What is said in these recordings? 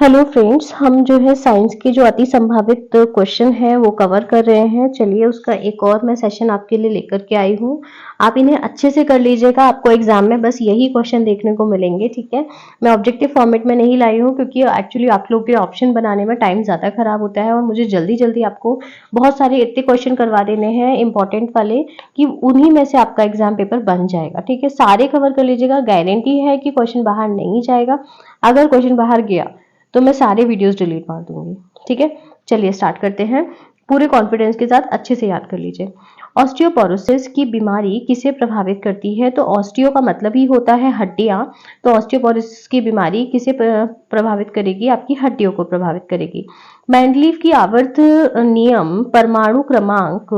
Hello friends, हम जो है साइंस के जो अति संभावित क्वेश्चन है वो कवर कर रहे हैं। चलिए उसका एक और मैं सेशन आपके लिए लेकर के आई हूँ। आप इन्हें अच्छे से कर लीजिएगा। आपको एग्जाम में बस यही क्वेश्चन देखने को मिलेंगे, ठीक है। मैं ऑब्जेक्टिव फॉर्मेट में नहीं लाई हूँ क्योंकि एक्चुअली आप लोग के ऑप्शन बनाने में टाइम ज़्यादा खराब होता है और मुझे जल्दी जल्दी आपको बहुत सारे इतने क्वेश्चन करवा देने हैं इंपॉर्टेंट वाले कि उन्हीं में से आपका एग्जाम पेपर बन जाएगा, ठीक है। सारे कवर कर लीजिएगा, गारंटी है कि क्वेश्चन बाहर नहीं जाएगा। अगर क्वेश्चन बाहर गया तो मैं सारे वीडियोस डिलीट मार दूंगी, ठीक है। चलिए स्टार्ट करते हैं। पूरे कॉन्फिडेंस के साथ अच्छे से याद कर लीजिए। ऑस्टियोपोरोसिस की बीमारी किसे प्रभावित करती है? तो ऑस्टियो का मतलब ही होता है हड्डियां। तो ऑस्टियोपोरोसिस की बीमारी किसे प्रभावित करेगी? आपकी हड्डियों को प्रभावित करेगी। मेंडलीव की आवर्त नियम परमाणु क्रमांक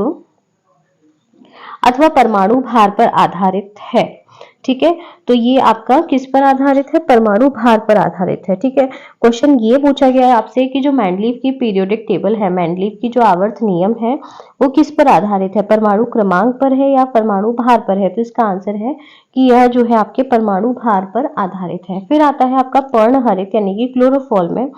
अथवा परमाणु भार पर आधारित है, ठीक है। तो ये आपका किस पर आधारित है? परमाणु भार पर आधारित है, ठीक है। क्वेश्चन ये पूछा गया है आपसे कि जो मेंडलीव की पीरियोडिक टेबल है, मेंडलीव की जो आवर्त नियम है वो किस पर आधारित है? परमाणु क्रमांक पर है या परमाणु भार पर है? तो इसका आंसर है कि यह जो है आपके परमाणु भार पर आधारित है। फिर आता है आपका पर्णहरित यानी कि क्लोरोफॉर्म में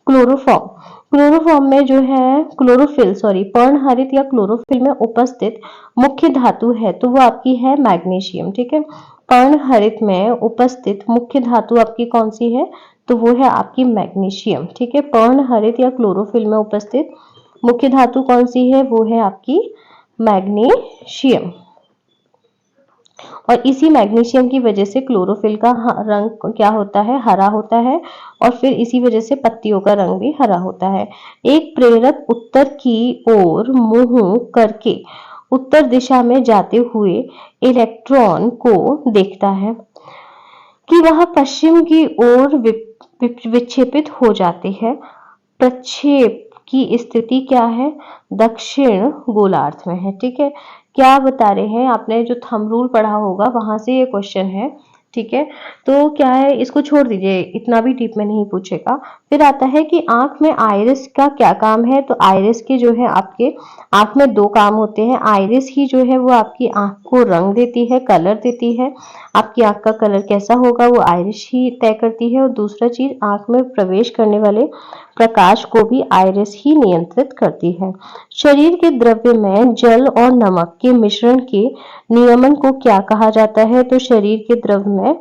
क्लोरोफॉर्म क्लोरोफॉर्म में जो है क्लोरोफिल पर्णहरित या क्लोरोफिल में उपस्थित मुख्य धातु है तो वो आपकी है मैग्नीशियम, ठीक है। पर्णहरित में उपस्थित मुख्य धातु आपकी कौन सी है? तो वो है आपकी मैग्नीशियम, ठीक है। पर्णहरित या क्लोरोफिल में उपस्थित मुख्य धातु कौन सी है? वो है आपकी मैग्नीशियम। और इसी मैग्नीशियम की वजह से क्लोरोफिल का रंग क्या होता है? हरा होता है। और फिर इसी वजह से पत्तियों का रंग भी हरा होता है। एक प्रेरक उत्तर की ओर मुंह करके उत्तर दिशा में जाते हुए इलेक्ट्रॉन को देखता है कि वह पश्चिम की ओर विक्षेपित हो जाते हैं। प्रक्षेप की स्थिति क्या है? दक्षिण गोलार्ध में है, ठीक है। क्या बता रहे हैं? आपने जो थंब रूल पढ़ा होगा वहां से ये क्वेश्चन है, ठीक है। तो क्या है, इसको छोड़ दीजिए, इतना भी डीप में नहीं पूछेगा। फिर आता है कि आंख में आइरिस का क्या काम है? तो आइरिस के जो है आपके आंख में दो काम होते हैं। आइरिस ही जो है वो आपकी आंख को रंग देती है, कलर देती है। आपकी आंख का कलर कैसा होगा वो आइरिस ही तय करती है। और दूसरा चीज, आंख में प्रवेश करने वाले प्रकाश को भी आइरिस ही नियंत्रित करती है। शरीर के द्रव्य में जल और नमक के मिश्रण के नियमन को क्या कहा जाता है? तो शरीर के द्रव्य में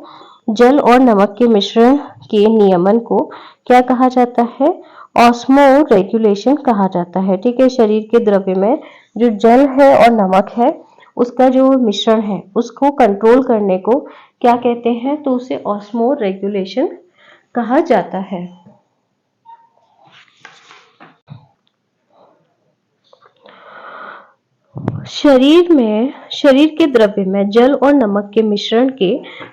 जल और नमक के मिश्रण के नियमन को क्या कहा जाता है? ऑस्मो रेगुलेशन कहा जाता है, ठीक है। शरीर के द्रव्य में जो जल है और नमक है उसका जो मिश्रण है उसको कंट्रोल करने को क्या कहते हैं? तो उसे ऑस्मो रेगुलेशन कहा जाता है। शरीर के द्रव्य में जल और नमक के मिश्रण के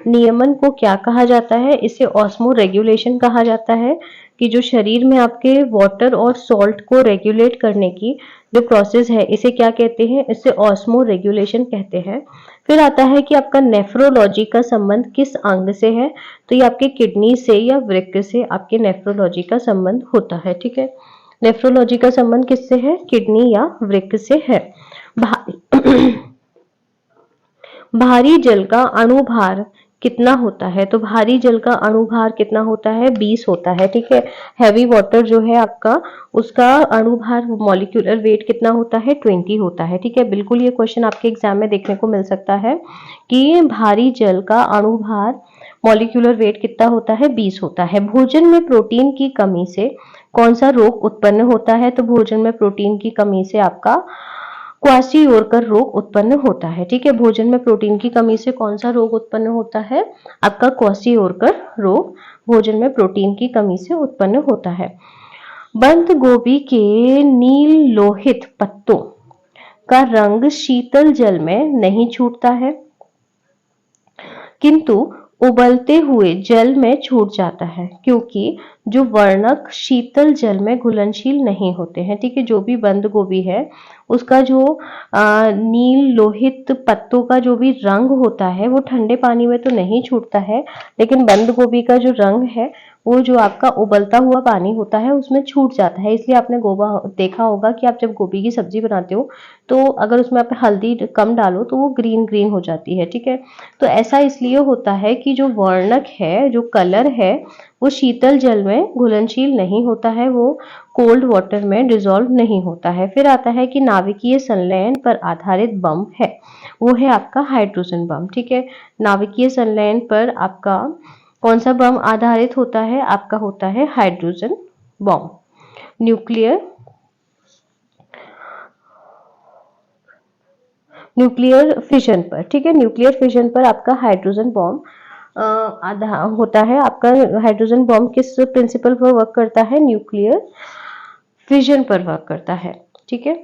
नियमन को क्या कहा जाता है? इसे ऑस्मो रेगुलेशन कहा जाता है। कि जो शरीर में आपके वाटर और सॉल्ट को रेगुलेट करने की जो प्रोसेस है इसे क्या कहते हैं? इसे ऑस्मो रेगुलेशन कहते हैं। फिर आता है कि आपका नेफ्रोलॉजी का संबंध किस अंग से है? तो ये आपके किडनी से या वृक्क से आपके नेफ्रोलॉजी का संबंध होता है, ठीक है। नेफ्रोलॉजी का संबंध किससे है? किडनी या वृक्क से है। भारी जल का अणुभार कितना होता है? तो भारी जल का अणुभार कितना होता है? 20 होता है, ठीक है। हैवी वाटर जो है आपका उसका अणुभार मॉलिक्यूलर वेट कितना होता है? 20 होता है, ठीक है। बिल्कुल ये क्वेश्चन आपके एग्जाम में देखने को मिल सकता है कि भारी जल का अणुभार मॉलिक्यूलर वेट कितना होता है? 20 होता है। भोजन में प्रोटीन की कमी से कौन सा रोग उत्पन्न होता है? तो भोजन में प्रोटीन की कमी से आपका क्वाशियोरकर रोग उत्पन्न होता है, ठीक है। भोजन में प्रोटीन की कमी से कौन सा रोग उत्पन्न होता है? आपका क्वाशियोरकर रोग भोजन में प्रोटीन की कमी से उत्पन्न होता है। बंद गोभी के नील लोहित पत्तों का रंग शीतल जल में नहीं छूटता है किंतु उबलते हुए जल में छूट जाता है, क्योंकि जो वर्णक शीतल जल में घुलनशील नहीं होते हैं, ठीक है। जो भी बंद गोभी है उसका जो नील लोहित पत्तों का जो भी रंग होता है वो ठंडे पानी में तो नहीं छूटता है, लेकिन बंद गोभी का जो रंग है वो जो आपका उबलता हुआ पानी होता है उसमें छूट जाता है। इसलिए आपने गोबा देखा होगा कि आप जब गोभी की सब्जी बनाते हो तो अगर उसमें आप हल्दी कम डालो तो वो ग्रीन ग्रीन हो जाती है, ठीक है। तो ऐसा इसलिए होता है कि जो वर्णक है, जो कलर है वो शीतल जल में घुलनशील नहीं होता है, वो कोल्ड वाटर में डिजोल्व नहीं होता है। फिर आता है कि नाभिकीय संलयन पर आधारित बम है, वो है आपका हाइड्रोजन बम। ठीक है, नाभिकीय संलयन पर आपका कौन सा बम आधारित होता है? आपका होता है हाइड्रोजन बम। न्यूक्लियर फिशन पर, ठीक है, न्यूक्लियर फिशन पर आपका हाइड्रोजन बॉम्ब आधा होता है। आपका हाइड्रोजन बॉम्ब किस प्रिंसिपल पर वर्क करता है? न्यूक्लियर फिशन पर वर्क करता है। ठीक है,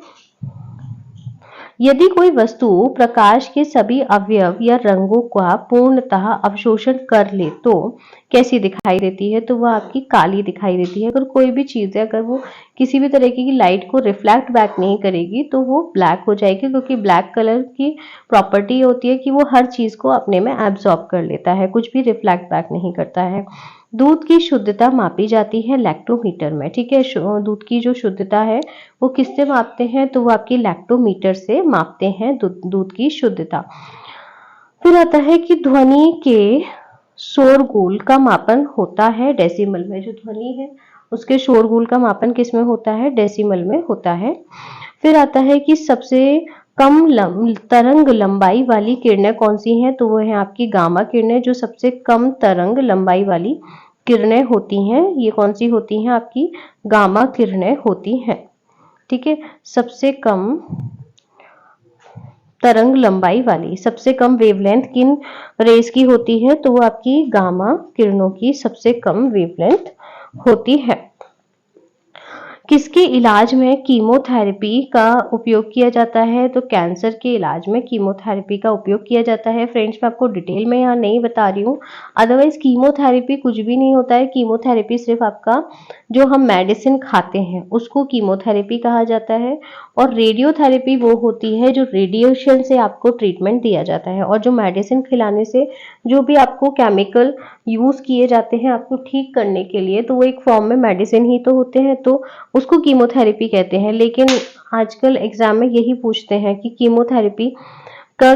यदि कोई वस्तु प्रकाश के सभी अवयव या रंगों का पूर्णतः अवशोषण कर ले तो कैसी दिखाई देती है? तो वह आपकी काली दिखाई देती है। अगर कोई भी चीज है, अगर वो किसी भी तरीके की लाइट को रिफ्लेक्ट बैक नहीं करेगी तो वो ब्लैक हो जाएगी, क्योंकि ब्लैक कलर की प्रॉपर्टी होती है कि वो हर चीज को अपने में एब्जॉर्ब कर लेता है, कुछ भी रिफ्लेक्ट बैक नहीं करता है। दूध की शुद्धता मापी जाती है लैक्टोमीटर में। ठीक है, दूध की जो शुद्धता है वो किससे मापते हैं? तो वो आपकी लैक्टोमीटर से मापते हैं दूध की शुद्धता। फिर आता है कि ध्वनि के शोरगुल का मापन होता है डेसिमल में। जो ध्वनि है उसके शोरगुल का मापन किसमें होता है? डेसिमल में होता है। फिर आता है कि सबसे कम तरंग लंबाई वाली किरणें कौन सी हैं? तो वो है आपकी गामा किरणें। जो सबसे कम तरंग लंबाई वाली किरणें होती हैं, ये कौन सी होती हैं? आपकी गामा किरणें होती हैं। ठीक है, सबसे कम तरंग लंबाई वाली, सबसे कम वेवलेंथ किन रेस की होती है? तो वो आपकी गामा किरणों की सबसे कम वेवलेंथ होती है। किसके इलाज में कीमोथेरेपी का उपयोग किया जाता है? तो कैंसर के इलाज में कीमोथेरेपी का उपयोग किया जाता है। फ्रेंड्स, मैं आपको डिटेल में यहाँ नहीं बता रही हूँ, अदरवाइज कीमोथेरेपी कुछ भी नहीं होता है। कीमोथेरेपी सिर्फ आपका जो हम मेडिसिन खाते हैं उसको कीमोथेरेपी कहा जाता है, और रेडियोथेरेपी वो होती है जो रेडिएशन से आपको ट्रीटमेंट दिया जाता है। और जो मेडिसिन खिलाने से जो भी आपको केमिकल यूज किए जाते हैं आपको ठीक करने के लिए, तो वो एक फॉर्म में मेडिसिन ही तो होते हैं, तो उसको कीमोथेरेपी कहते हैं। लेकिन आजकल एग्जाम में यही पूछते हैं कि कीमोथेरेपी का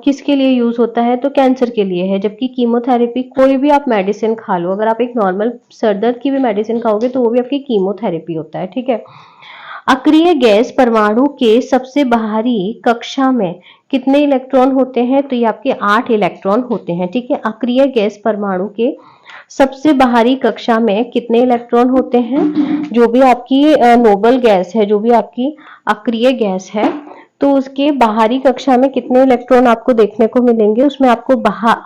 किसके लिए यूज होता है? तो कैंसर के लिए है। जबकि कीमोथेरेपी कोई भी आप मेडिसिन खा लो, अगर आप एक नॉर्मल सरदर्द की भी मेडिसिन खाओगे तो वो भी आपकी कीमोथेरेपी होता है। ठीक है, अक्रिय गैस परमाणु के सबसे बाहरी कक्षा में कितने इलेक्ट्रॉन होते हैं? तो ये आपके 8 इलेक्ट्रॉन होते हैं। ठीक है, अक्रिय गैस परमाणु के सबसे बाहरी कक्षा में कितने इलेक्ट्रॉन होते हैं? जो भी आपकी नोबल गैस है, जो भी आपकी अक्रिय गैस है, तो उसके बाहरी कक्षा में कितने इलेक्ट्रॉन आपको देखने को मिलेंगे? उसमें आपको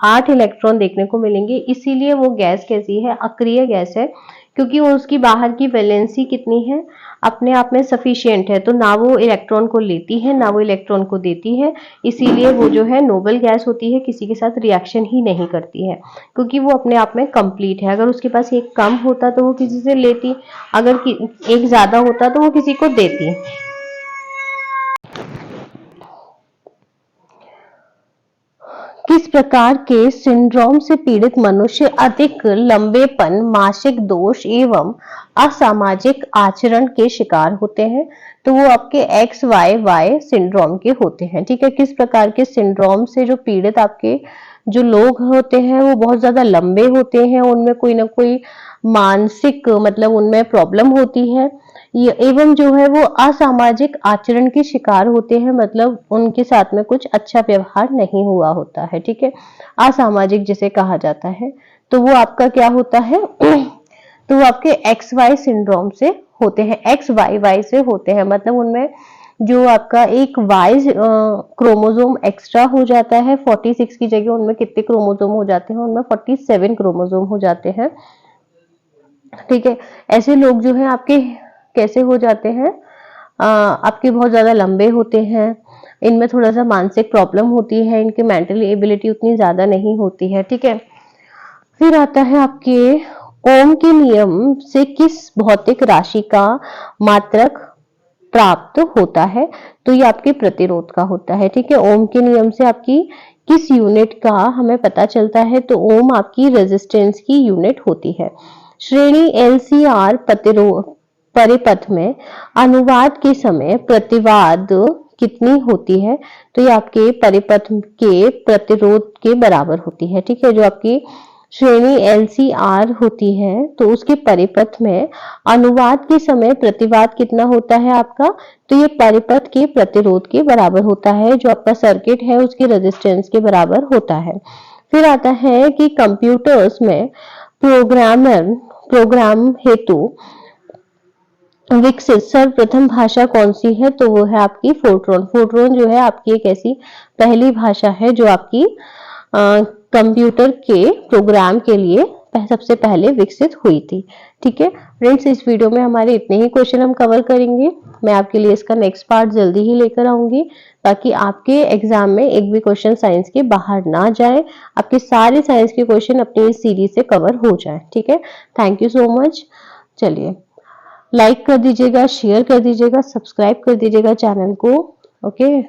8 इलेक्ट्रॉन देखने को मिलेंगे। इसीलिए वो गैस कैसी है? अक्रिय गैस है, क्योंकि वो उसकी बाहर की वैलेंसी कितनी है? अपने आप में सफिशिएंट है, तो ना वो इलेक्ट्रॉन को लेती है ना वो इलेक्ट्रॉन को देती है। इसीलिए वो जो है नोबल गैस होती है, किसी के साथ रिएक्शन ही नहीं करती है, क्योंकि वो अपने आप में कंप्लीट है। अगर उसके पास एक कम होता तो वो किसी से लेती, अगर एक ज्यादा होता तो वो किसी को देती। किस प्रकार के सिंड्रोम से पीड़ित मनुष्य अधिक लंबेपन, मानसिक दोष एवं असामाजिक आचरण के शिकार होते हैं? तो वो आपके XYY सिंड्रोम के होते हैं। ठीक है, किस प्रकार के सिंड्रोम से जो पीड़ित आपके जो लोग होते हैं वो बहुत ज्यादा लंबे होते हैं, उनमें कोई ना कोई मानसिक मतलब उनमें प्रॉब्लम होती है, एवं जो है वो असामाजिक आचरण के शिकार होते हैं, मतलब उनके साथ में कुछ अच्छा व्यवहार नहीं हुआ होता है। ठीक है, असामाजिक जिसे कहा जाता है, तो वो आपका क्या होता है? तो वो आपके XY सिंड्रोम से होते हैं, XYY से होते हैं, मतलब उनमें जो आपका एक Y क्रोमोसोम एक्स्ट्रा हो जाता है। 46 की जगह उनमें कितने क्रोमोसोम हो जाते हैं? उनमें 47 क्रोमोसोम हो जाते हैं। ठीक है, ऐसे लोग जो है आपके कैसे हो जाते हैं? आपके बहुत ज्यादा लंबे होते हैं, इनमें थोड़ा सा मानसिक प्रॉब्लम होती है, इनकी मेंटल एबिलिटी उतनी ज्यादा नहीं होती है। ठीक है, फिर आता है आपके ओम के नियम से किस भौतिक राशि का मात्रक प्राप्त होता है? तो ये आपके प्रतिरोध का होता है। ठीक है, ओम के नियम से आपकी किस यूनिट का हमें पता चलता है? तो ओम आपकी रेजिस्टेंस की यूनिट होती है। श्रेणी LCR परिपथ में अनुवाद के समय प्रतिवाद कितनी होती है? तो ये आपके परिपथ के प्रतिरोध के बराबर होती है। ठीक है, जो आपकी श्रेणी LCR होती है तो उसके परिपथ में अनुवाद के समय प्रतिवाद कितना होता है आपका, तो ये परिपथ के प्रतिरोध के बराबर होता है, जो आपका सर्किट है उसके रेजिस्टेंस के बराबर होता है। फिर आता है कि कंप्यूटर्स में प्रोग्राम हेतु विकसित सर्वप्रथम भाषा कौन सी है, तो वो है आपकी फोर्ट्रॉन। फोर्ट्रॉन जो है आपकी एक ऐसी पहली भाषा है जो आपकी कंप्यूटर के प्रोग्राम के लिए सबसे पहले विकसित हुई थी। ठीक है फ्रेंड्स, इस वीडियो में हमारे इतने ही क्वेश्चन हम कवर करेंगे। मैं आपके लिए इसका नेक्स्ट पार्ट जल्दी ही लेकर आऊंगी, ताकि आपके एग्जाम में एक भी क्वेश्चन साइंस के बाहर ना जाए, आपके सारे साइंस के क्वेश्चन अपनी इस सीरीज से कवर हो जाए। ठीक है, थैंक यू सो मच। चलिए, लाइक कर दीजिएगा, शेयर कर दीजिएगा, सब्सक्राइब कर दीजिएगा चैनल को। ओके।